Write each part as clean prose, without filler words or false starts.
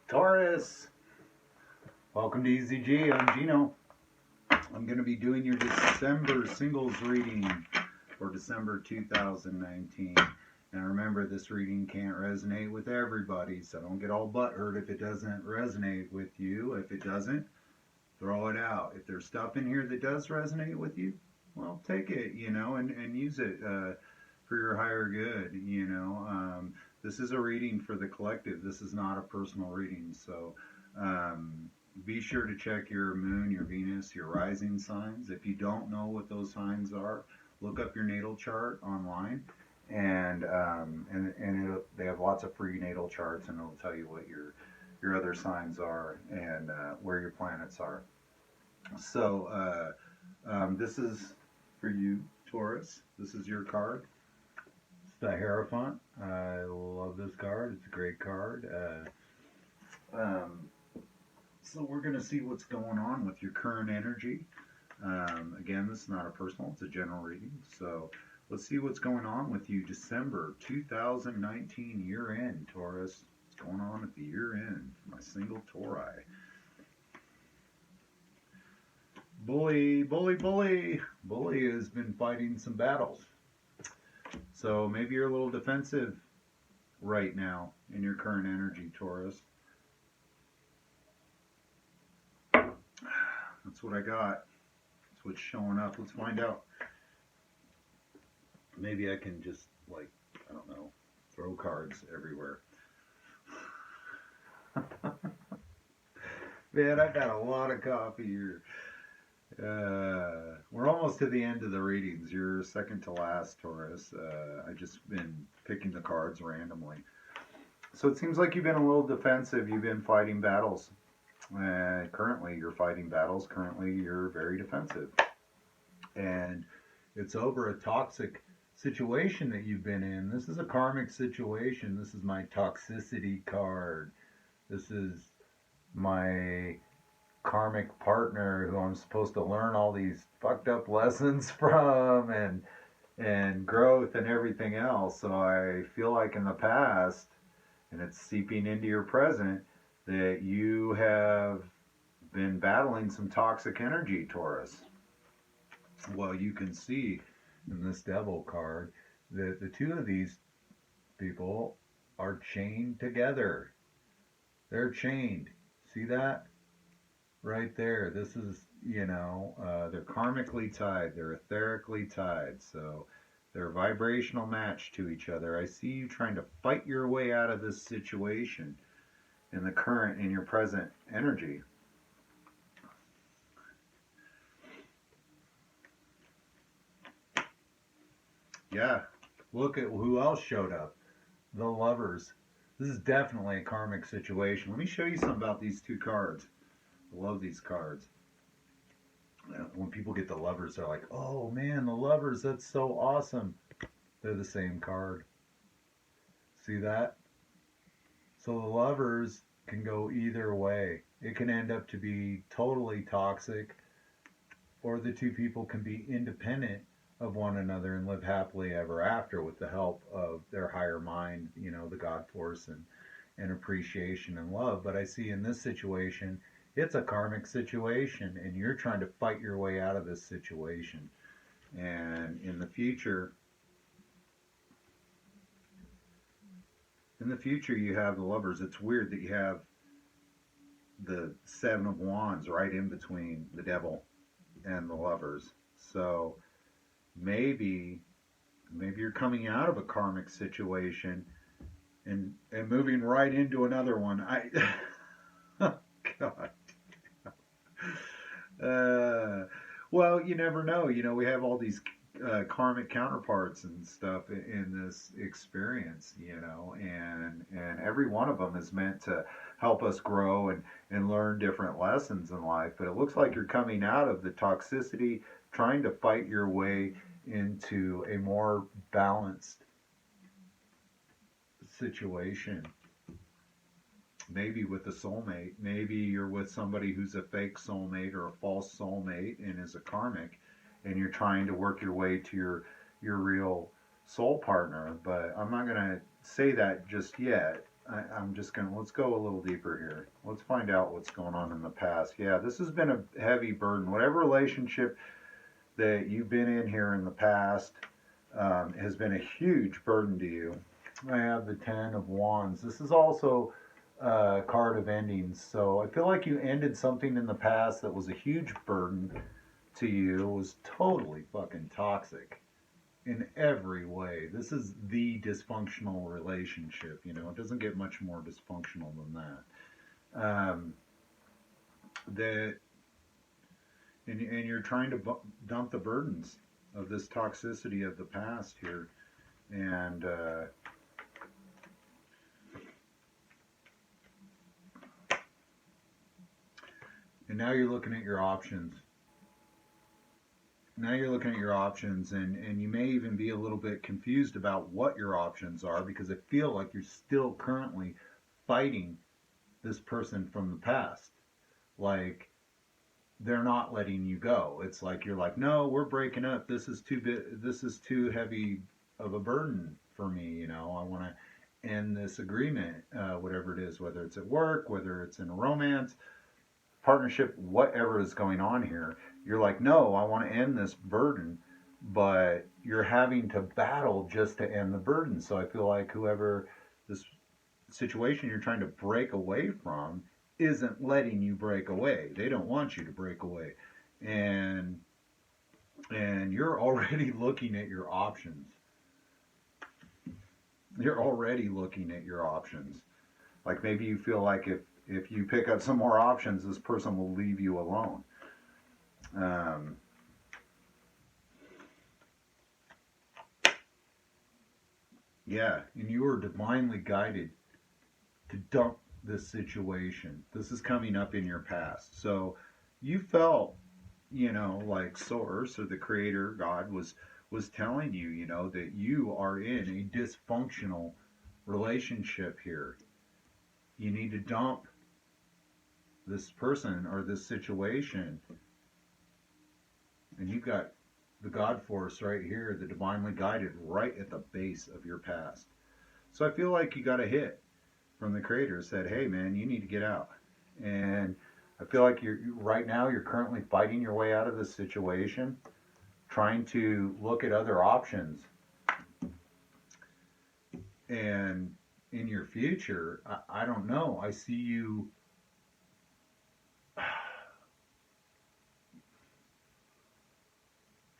Taurus, welcome to EZG. I'm Gino. I'm going to be doing your December singles reading for December 2019. Now remember, this reading can't resonate with everybody, so don't get all butthurt if it doesn't resonate with you. If it doesn't, throw it out. If there's stuff in here that does resonate with you, well, take it, and use it for your higher good, This is a reading for the collective. This is not a personal reading, so be sure to check your moon, your Venus, your rising signs. If you don't know what those signs are, look up your natal chart online, and they have lots of free natal charts, and it'll tell you what your other signs are and where your planets are. So this is for you, Taurus. This is your card. It's the Hierophant. I love this card. It's a great card. So we're going to see what's going on with your current energy. Again, this is not a personal, it's a general reading. So let's see what's going on with you December 2019 year end, Taurus. What's going on at the year end for my single Tauri? Bully, bully, bully. Bully has been fighting some battles. So maybe you're a little defensive right now in your current energy, Taurus. That's what I got. That's what's showing up. Let's find out. Maybe I can just, I don't know, throw cards everywhere. Man, I've had a lot of coffee here. We're almost to the end of the readings. You're second to last, Taurus. I've just been picking the cards randomly. So it seems like you've been a little defensive. You've been fighting battles. Currently, you're fighting battles. Currently, you're very defensive. And it's over a toxic situation that you've been in. This is a karmic situation. This is my toxicity card. This is my karmic partner who I'm supposed to learn all these fucked up lessons from and growth and everything else. So I feel like in the past, and it's seeping into your present, that you have been battling some toxic energy, Taurus. Well, you can see in this Devil card that the two of these people are chained together. They're chained. See that? Right there. This is, they're karmically tied. They're etherically tied. So they're a vibrational match to each other. I see you trying to fight your way out of this situation in the current, in your present energy. Yeah. Look at who else showed up. The Lovers. This is definitely a karmic situation. Let me show you something about these two cards. I love these cards. When people get the Lovers, they're like, oh man, the Lovers, that's so awesome. They're the same card. See that? So the Lovers can go either way. It can end up to be totally toxic, or the two people can be independent of one another and live happily ever after with the help of their higher mind, the God force and appreciation and love. But I see in this situation, it's a karmic situation, and you're trying to fight your way out of this situation. And in the future, you have the Lovers. It's weird that you have the Seven of Wands right in between the Devil and the Lovers. So maybe you're coming out of a karmic situation and moving right into another one. Oh, God. Well, you never know. We have all these karmic counterparts and stuff in this experience, and every one of them is meant to help us grow and learn different lessons in life. But it looks like you're coming out of the toxicity, trying to fight your way into a more balanced situation. Maybe with a soulmate. Maybe you're with somebody who's a fake soulmate or a false soulmate and is a karmic, and you're trying to work your way to your real soul partner. But I'm not going to say that just yet. I'm just gonna, let's go a little deeper here. Let's find out what's going on in the past. Yeah, this has been a heavy burden. Whatever relationship that you've been in here in the past has been a huge burden to you. I have the Ten of Wands. This is also a card of endings. So I feel like you ended something in the past that was a huge burden to you. It was totally fucking toxic in every way. This is the dysfunctional relationship. You know, it doesn't get much more dysfunctional than that. That and you're trying to dump the burdens of this toxicity of the past here, and now you're looking at your options. Now you're looking at your options, and you may even be a little bit confused about what your options are, because I feel like you're still currently fighting this person from the past. Like, they're not letting you go. It's like you're like, no, we're breaking up. This is too heavy of a burden for me. You know, I want to end this agreement, whatever it is, whether it's at work, whether it's in a romance, partnership, whatever is going on here. You're like, no, I want to end this burden, but you're having to battle just to end the burden. So I feel like whoever this situation you're trying to break away from isn't letting you break away. They don't want you to break away. And you're already looking at your options. You're already looking at your options. Like maybe you feel like if you pick up some more options, this person will leave you alone. Um, yeah, and you are divinely guided to dump this situation. This is coming up in your past. So you felt, you know, like Source or the Creator, God, was telling you, you know, that you are in a dysfunctional relationship here. You need to dump this person or this situation. And you've got the God force right here, the divinely guided, right at the base of your past. So I feel like you got a hit from the Creator, said, hey man, you need to get out. And I feel like you're right now you're currently fighting your way out of this situation, trying to look at other options. And in your future, I don't know. I see you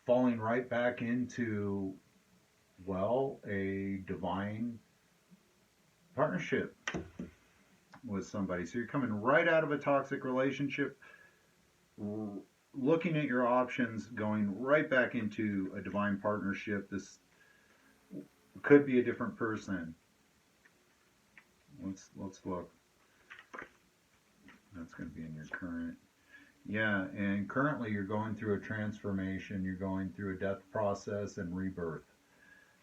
falling right back into, well, a divine partnership with somebody. So you're coming right out of a toxic relationship, looking at your options, going right back into a divine partnership. This could be a different person. Let's look. That's going to be in your current. Yeah, and currently you're going through a transformation. You're going through a death process and rebirth,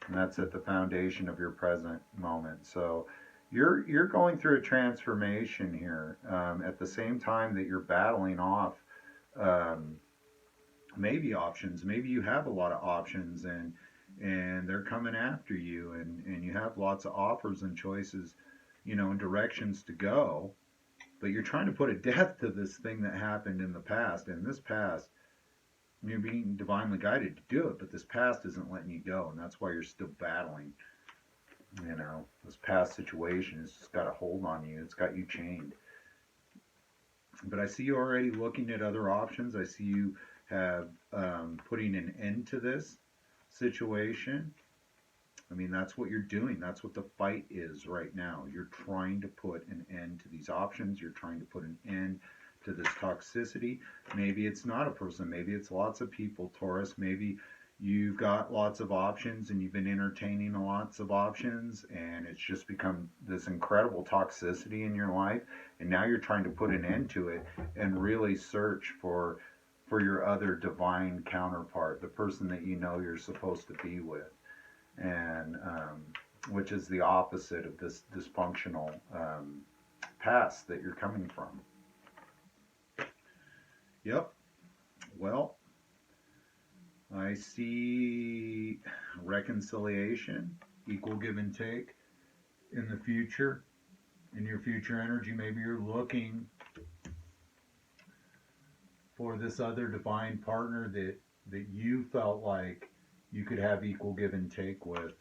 and that's at the foundation of your present moment. So you're going through a transformation here at the same time that you're battling off um, maybe options. Maybe you have a lot of options, and they're coming after you, and you have lots of offers and choices, you know, and directions to go. But you're trying to put a death to this thing that happened in the past. And this past, you're being divinely guided to do it, but this past isn't letting you go, and that's why you're still battling. You know, this past situation has just got a hold on you. It's got you chained. But I see you already looking at other options. I see you have putting an end to this situation. I mean, that's what you're doing. That's what the fight is right now. You're trying to put an end to these options. You're trying to put an end to this toxicity. Maybe it's not a person. Maybe it's lots of people, Taurus. Maybe you've got lots of options and you've been entertaining lots of options, and it's just become this incredible toxicity in your life, and now you're trying to put an end to it and really search for your other divine counterpart, the person that you know you're supposed to be with, and which is the opposite of this dysfunctional past that you're coming from. Yep. Well, I see reconciliation, equal give and take in the future. in your future energy, maybe you're looking for this other divine partner that you felt like you could have equal give and take with,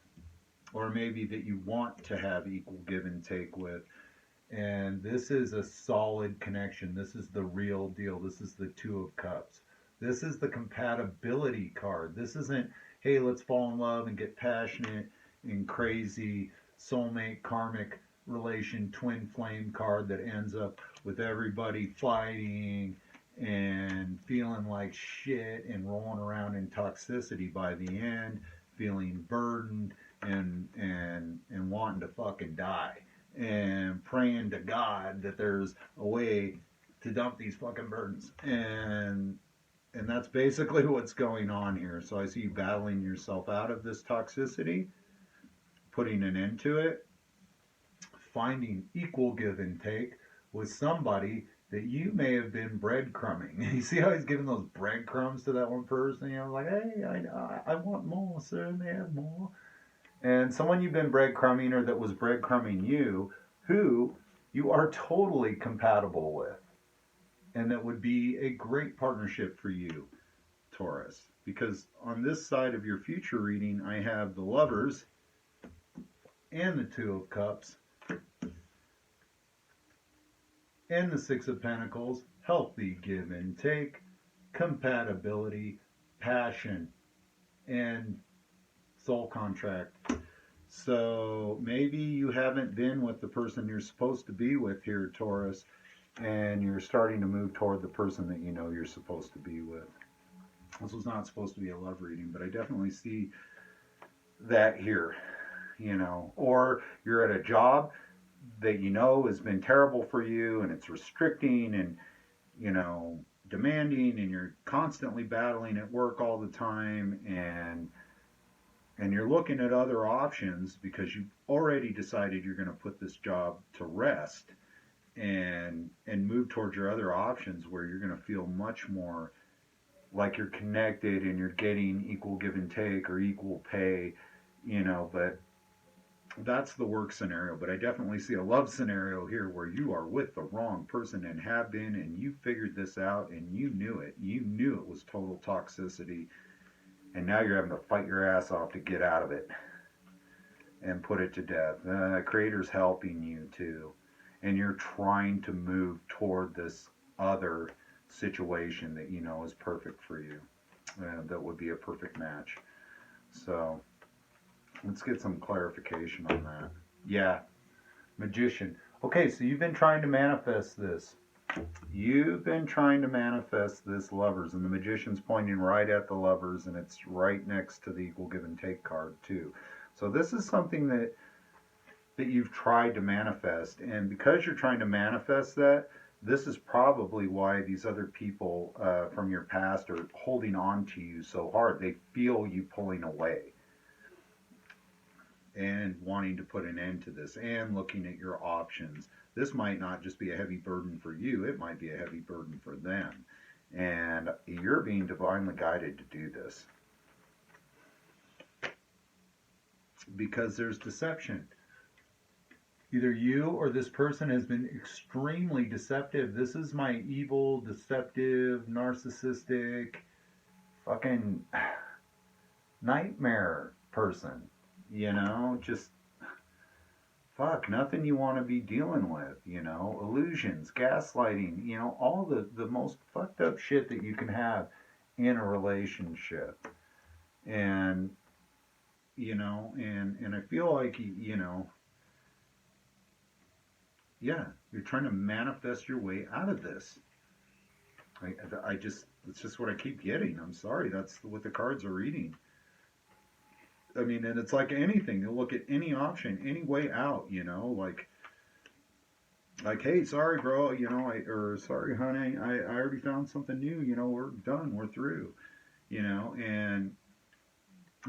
or maybe that you want to have equal give and take with. And this is a solid connection. This is the real deal. This is the Two of Cups. This is the compatibility card. This isn't, hey, let's fall in love and get passionate and crazy, soulmate, karmic relation, twin flame card that ends up with everybody fighting and feeling like shit and rolling around in toxicity by the end, feeling burdened and wanting to fucking die and praying to God that there's a way to dump these fucking burdens. And that's basically what's going on here. So I see you battling yourself out of this toxicity, putting an end to it, finding equal give and take with somebody that you may have been breadcrumbing. You see how he's giving those breadcrumbs to that one person? You know, like, hey, I want more, sir, may I have more? And someone you've been breadcrumbing or that was breadcrumbing you, who you are totally compatible with. And that would be a great partnership for you, Taurus. Because on this side of your future reading, I have the Lovers and the Two of Cups and the Six of Pentacles, healthy give and take, compatibility, passion, and soul contract. So maybe you haven't been with the person you're supposed to be with here, Taurus, and you're starting to move toward the person that you know you're supposed to be with. This was not supposed to be a love reading, but I definitely see that here, you know. Or you're at a job that you know has been terrible for you and it's restricting and, you know, demanding, and you're constantly battling at work all the time, and you're looking at other options because you've already decided you're going to put this job to rest and move towards your other options where you're going to feel much more like you're connected and you're getting equal give and take or equal pay, you know. But that's the work scenario. But I definitely see a love scenario here where you are with the wrong person and have been, and you figured this out and you knew it. You knew it was total toxicity, and now you're having to fight your ass off to get out of it and put it to death. Creator's helping you too, and you're trying to move toward this other situation that you know is perfect for you, that would be a perfect match. So let's get some clarification on that. Yeah, Magician. Okay, so you've been trying to manifest this. You've been trying to manifest this Lovers, and the Magician's pointing right at the Lovers, and it's right next to the equal give and take card too. So this is something that you've tried to manifest, and because you're trying to manifest that, this is probably why these other people from your past are holding on to you so hard. They feel you pulling away and wanting to put an end to this and looking at your options. This might not just be a heavy burden for you, it might be a heavy burden for them. And you're being divinely guided to do this, because there's deception. Either you or this person has been extremely deceptive. This is my evil, deceptive, narcissistic, fucking nightmare person. You know, just fuck, nothing you want to be dealing with, you know, illusions, gaslighting, you know, all the most fucked up shit that you can have in a relationship. And, you know, and I feel like, you know, yeah, you're trying to manifest your way out of this. I just, it's just what I keep getting. I'm sorry, that's what the cards are reading. I mean, and it's like anything. You'll look at any option, any way out, you know, like, hey, sorry, bro, you know, or sorry, honey, I already found something new, you know, we're done, we're through, you know, and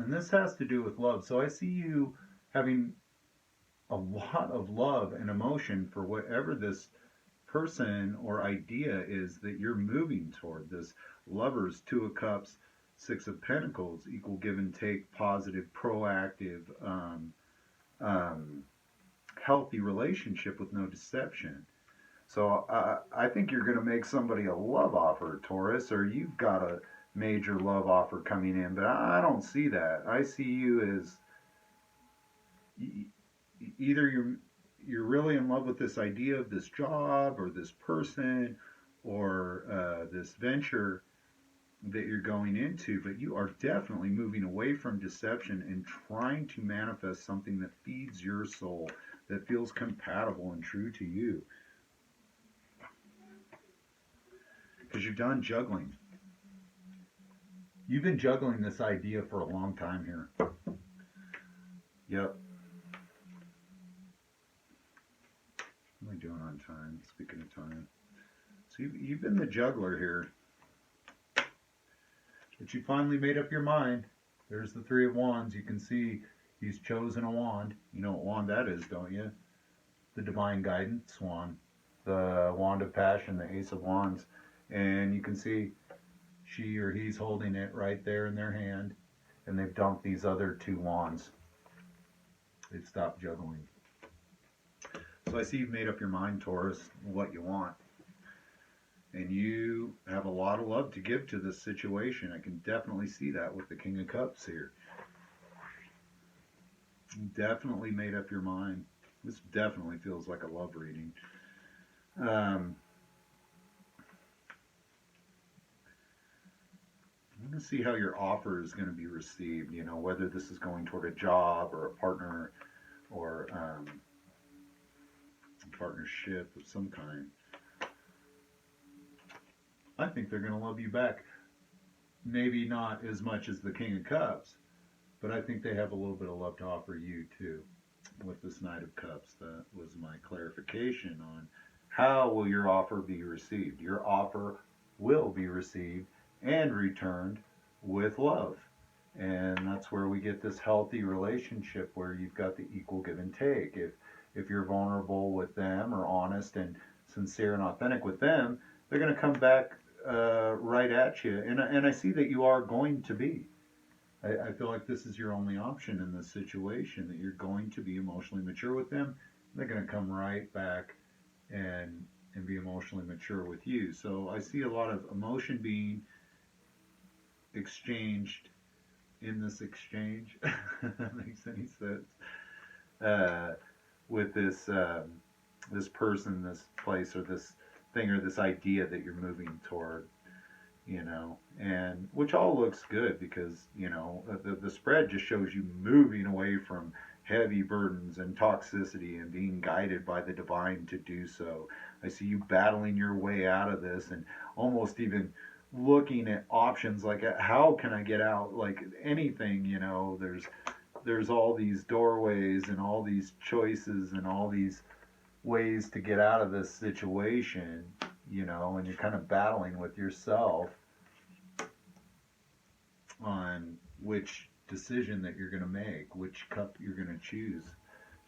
this has to do with love. So I see you having a lot of love and emotion for whatever this person or idea is that you're moving toward. This Lovers, Two of Cups, Six of Pentacles, equal give and take, positive, proactive, healthy relationship with no deception. So I think you're going to make somebody a love offer, Taurus, or you've got a major love offer coming in. But I don't see that. I see you as either you're really in love with this idea of this job or this person or this venture that you're going into, but you are definitely moving away from deception and trying to manifest something that feeds your soul, that feels compatible and true to you. Because you're done juggling. You've been juggling this idea for a long time here. Yep. What am I doing on time? Speaking of time. So you've been the juggler here. But you finally made up your mind. There's the Three of Wands. You can see he's chosen a wand. You know what wand that is, don't you? The divine guidance wand. The wand of passion, the Ace of Wands. And you can see she or he's holding it right there in their hand. And they've dumped these other two wands. They've stopped juggling. So I see you've made up your mind, Taurus, what you want. And you have a lot of love to give to this situation. I can definitely see that with the King of Cups here. You definitely made up your mind. This definitely feels like a love reading. I want to see how your offer is going to be received. You know, whether this is going toward a job or a partner or a partnership of some kind. I think they're going to love you back. Maybe not as much as the King of Cups, but I think they have a little bit of love to offer you too with this Knight of Cups. That was my clarification on how will your offer be received. Your offer will be received and returned with love. And that's where we get this healthy relationship where you've got the equal give and take. If you're vulnerable with them or honest and sincere and authentic with them, they're going to come back right at you. And I see that you are going to be. I feel like this is your only option in this situation, that you're going to be emotionally mature with them. They're going to come right back and be emotionally mature with you. So I see a lot of emotion being exchanged in this exchange. If that makes any sense. With this this person, this place, or this thing, or this idea that you're moving toward, you know, and which all looks good because, you know, the spread just shows you moving away from heavy burdens and toxicity and being guided by the divine to do so. I see you battling your way out of this and almost even looking at options like, how can I get out? Like anything, you know, there's all these doorways and all these choices and all these ways to get out of this situation, you know, and you're kind of battling with yourself on which decision that you're going to make, which cup you're going to choose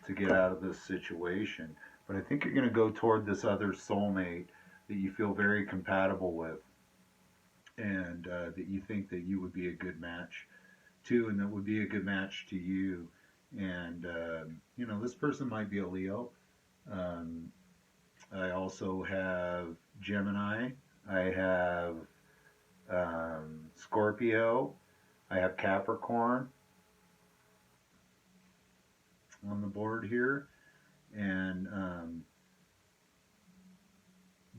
to get out of this situation. But I think you're going to go toward this other soulmate that you feel very compatible with, and that you think that you would be a good match to, and that would be a good match to you. And you know, this person might be a Leo. I also have Gemini. I have Scorpio. I have Capricorn on the board here. And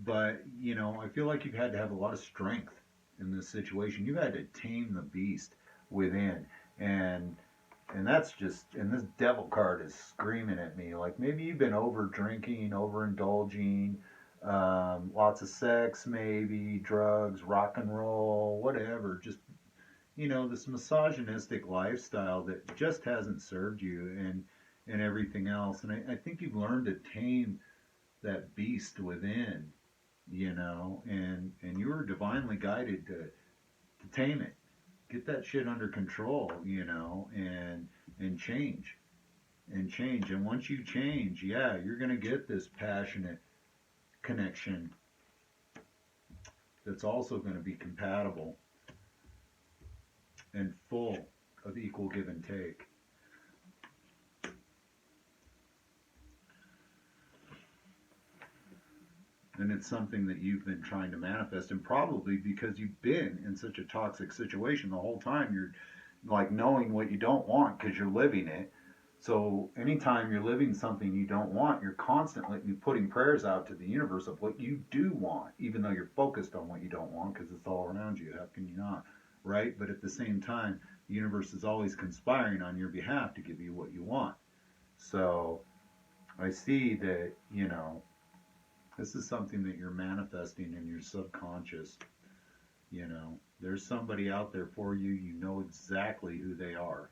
but you know, I feel like you've had to have a lot of strength in this situation. You've had to tame the beast within, and that's just, and this devil card is screaming at me like maybe you've been over drinking, overindulging, lots of sex, maybe drugs, rock and roll, whatever, just, you know, this misogynistic lifestyle that just hasn't served you, and everything else. And I think you've learned to tame that beast within, you know, and you were divinely guided to tame it, get that shit under control, you know, and change. And once you change, yeah, you're going to get this passionate connection that's also going to be compatible and full of equal give and take. And it's something that you've been trying to manifest, and probably because you've been in such a toxic situation the whole time, you're like knowing what you don't want because you're living it. So anytime you're living something you don't want, you're constantly putting prayers out to the universe of what you do want, even though you're focused on what you don't want because it's all around you. How can you not? Right? But at the same time, the universe is always conspiring on your behalf to give you what you want. So I see that, this is something that you're manifesting in your subconscious. There's somebody out there for you. You know exactly who they are.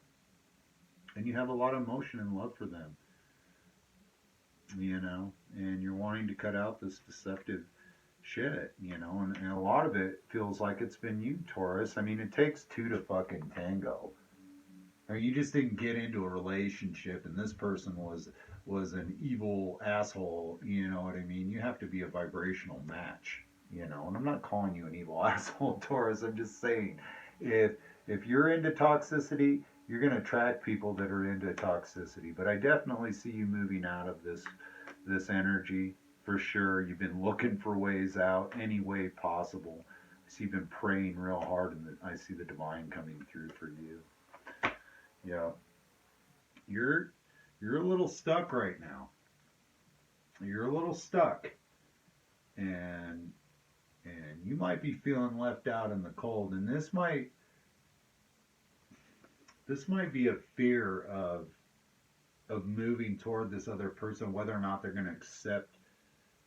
And you have a lot of emotion and love for them, and you're wanting to cut out this deceptive shit, and a lot of it feels like it's been you, Taurus. I mean, it takes two to fucking tango. I mean, you just didn't get into a relationship and this person was an evil asshole, you know what I mean? You have to be a vibrational match, and I'm not calling you an evil asshole, Taurus. I'm just saying, if you're into toxicity, you're going to attract people that are into toxicity. But I definitely see you moving out of this energy for sure. You've been looking for ways out, any way possible. I see you've been praying real hard, and I see the divine coming through for you. Yeah, you're a little stuck right now. You're a little stuck, and you might be feeling left out in the cold. And this might be a fear of moving toward this other person, whether or not they're going to accept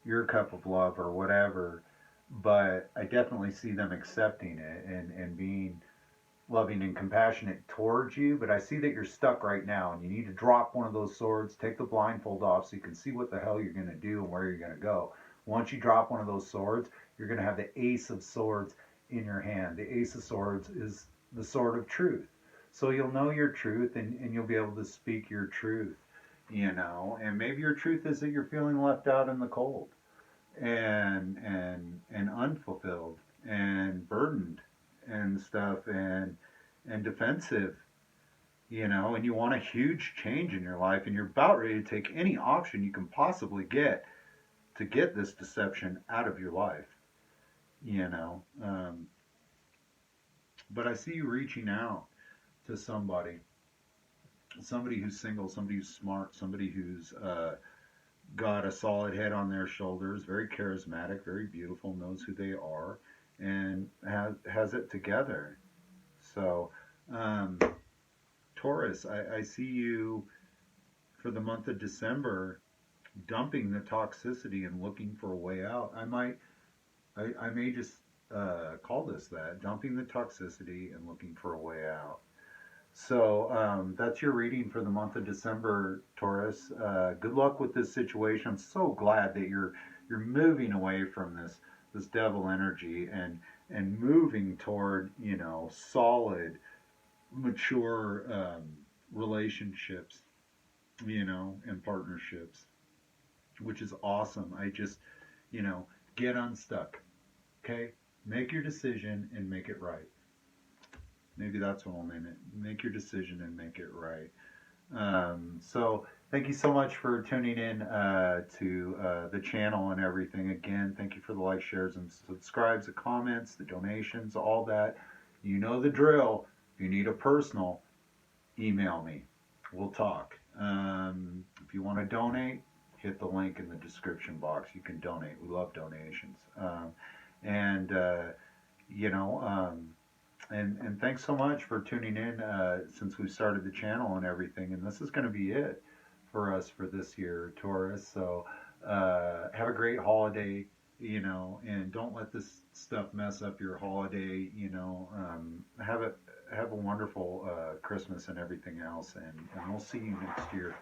your cup of love or whatever. But I definitely see them accepting it and being loving and compassionate towards you. But I see that you're stuck right now, and you need to drop one of those swords, take the blindfold off so you can see what the hell you're going to do and where you're going to go. Once you drop one of those swords, you're going to have the Ace of Swords in your hand. The Ace of Swords is the sword of truth. So you'll know your truth, and you'll be able to speak your truth, and maybe your truth is that you're feeling left out in the cold and unfulfilled and burdened and stuff, and defensive, and you want a huge change in your life, and you're about ready to take any option you can possibly get to get this deception out of your life, but I see you reaching out to somebody who's single, somebody who's smart, somebody who's got a solid head on their shoulders, very charismatic, very beautiful, knows who they are, and has it together. So, Taurus, I see you for the month of December dumping the toxicity and looking for a way out. I may just call this that, dumping the toxicity and looking for a way out. So that's your reading for the month of December, Taurus. Good luck with this situation. I'm so glad that you're moving away from this devil energy and moving toward solid, mature relationships, and partnerships, which is awesome. I just get unstuck. Okay, make your decision and make it right. Maybe that's what I'll name it. Make your decision and make it right. So thank you so much for tuning in to the channel and everything. Again, thank you for the likes, shares, and subscribes, the comments, the donations, all that. You know the drill. If you need a personal, email me. We'll talk. If you want to donate, hit the link in the description box. You can donate. We love donations. And thanks so much for tuning in since we started the channel and everything. And this is going to be it for us for this year, Taurus. So have a great holiday, and don't let this stuff mess up your holiday. Have a wonderful Christmas and everything else. And we'll see you next year.